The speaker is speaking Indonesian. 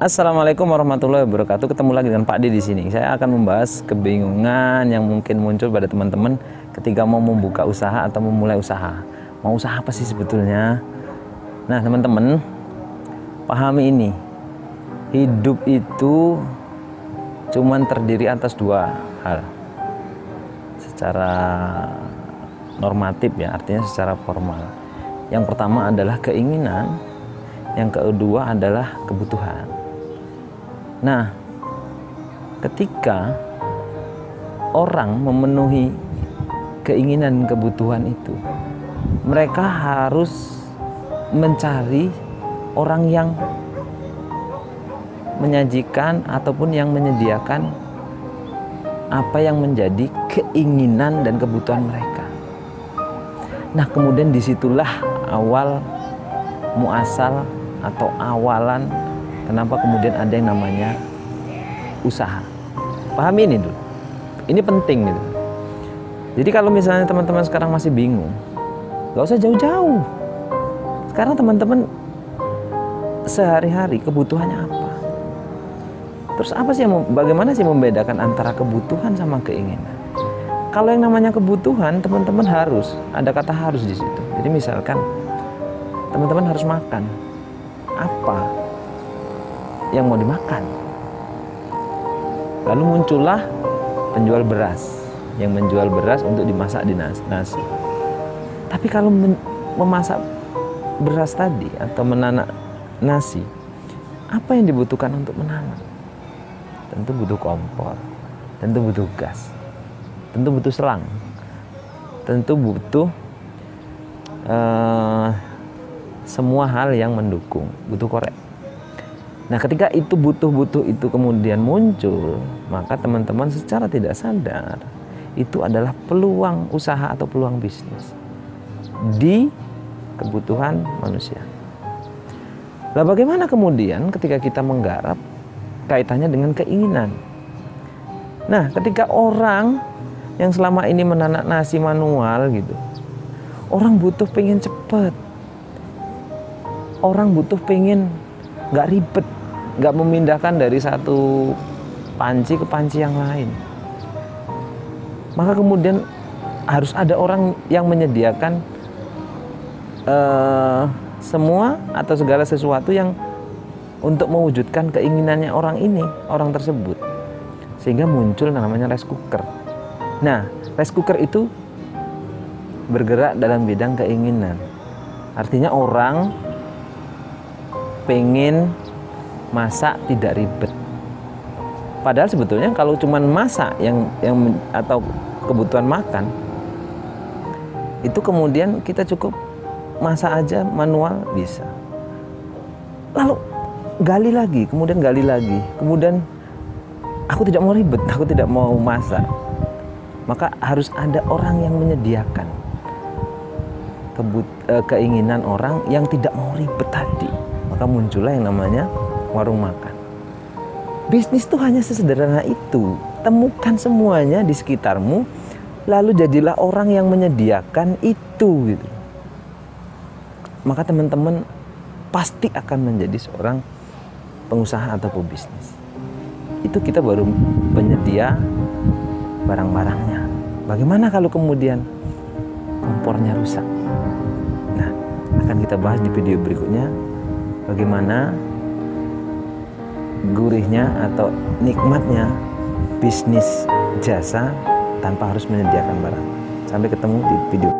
Assalamualaikum warahmatullahi wabarakatuh. Ketemu lagi dengan Pak D di sini. Saya akan membahas kebingungan yang mungkin muncul pada teman-teman ketika mau membuka usaha atau memulai usaha. Mau usaha apa sih sebetulnya? Nah, teman-teman, pahami ini. Hidup itu cuman terdiri atas dua hal. Secara normatif ya, artinya secara formal. Yang pertama adalah keinginan, yang kedua adalah kebutuhan. Nah, ketika orang memenuhi keinginan kebutuhan itu, mereka harus mencari orang yang menyajikan ataupun yang menyediakan apa yang menjadi keinginan dan kebutuhan mereka. Nah, kemudian disitulah awal muasal atau awalan kenapa kemudian ada yang namanya usaha. Pahami ini dulu. Ini penting gitu. Jadi kalau misalnya teman-teman sekarang masih bingung, gak usah jauh-jauh. Sekarang teman-teman sehari-hari kebutuhannya apa? Terus apa sih bagaimana sih membedakan antara kebutuhan sama keinginan? Kalau yang namanya kebutuhan, teman-teman harus, ada kata harus di situ. Jadi misalkan teman-teman harus makan. Apa yang mau dimakan? Lalu muncullah penjual beras yang menjual beras untuk dimasak di nasi. Tapi kalau memasak beras tadi atau menanak nasi, apa yang dibutuhkan untuk menanak? Tentu butuh kompor, tentu butuh gas, tentu butuh selang, tentu butuh semua hal yang mendukung, butuh korek. Nah, ketika itu butuh itu kemudian muncul, maka teman-teman secara tidak sadar itu adalah peluang usaha atau peluang bisnis di kebutuhan manusia. Nah, bagaimana kemudian ketika kita menggarap kaitannya dengan keinginan? Nah, ketika orang yang selama ini menanak nasi manual gitu, orang butuh pengen cepet, orang butuh pengen nggak ribet, nggak memindahkan dari satu panci ke panci yang lain. Maka kemudian harus ada orang yang menyediakan semua atau segala sesuatu yang untuk mewujudkan keinginannya orang ini, orang tersebut. Sehingga muncul namanya rice cooker. Nah, rice cooker itu bergerak dalam bidang keinginan. Artinya orang pengen masak tidak ribet. Padahal sebetulnya kalau cuma masak yang atau kebutuhan makan, itu kemudian kita cukup masak aja manual bisa. Lalu gali lagi, kemudian aku tidak mau ribet, aku tidak mau masak. Maka harus ada orang yang menyediakan keinginan orang yang tidak mau ribet tadi. Maka muncullah yang namanya warung makan. Bisnis itu hanya sesederhana itu. Temukan semuanya di sekitarmu, lalu jadilah orang yang menyediakan itu gitu. Maka teman-teman pasti akan menjadi seorang pengusaha atau pebisnis. Itu kita baru penyedia barang-barangnya. Bagaimana kalau kemudian kompornya rusak? Nah, akan kita bahas di video berikutnya. Bagaimana gurihnya atau nikmatnya bisnis jasa tanpa harus menyediakan barang. Sampai ketemu di video